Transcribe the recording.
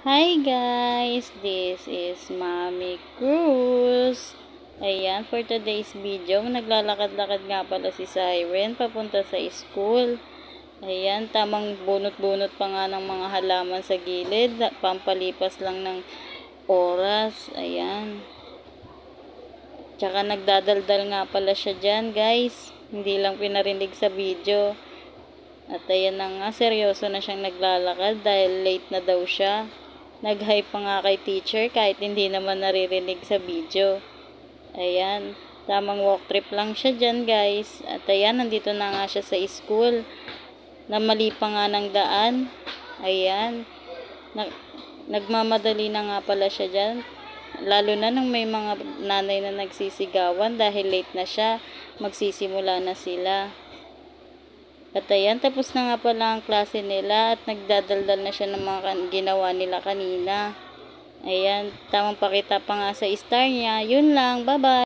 Hi guys, this is Mami Cruz. Ayan, for today's video, naglalakad-lakad nga pala si Siren papunta sa school. Ayan, tamang bunot-bunot pa nga ng mga halaman sa gilid, pampalipas lang ng oras. Ayan. Tsaka nagdadaldal nga pala siya dyan guys, hindi lang pinarinig sa video. At ayan na nga, seryoso na siyang naglalakad dahil late na daw siya. Nag-hi pa nga kay teacher kahit hindi naman naririnig sa video. Ayan, tamang walk trip lang siya dyan guys. At ayan, nandito na nga siya sa school. Namali pa nga ng daan. Ayan, nagmamadali na nga pala siya dyan. Lalo na nung may mga nanay na nagsisigawan dahil late na siya. Magsisimula na sila. At ayan, tapos na nga pala ang klase nila at nagdadaldal na siya ng mga ginawa nila kanina. Ayan, tamang pakita pa nga sa star niya. Yun lang, bye-bye!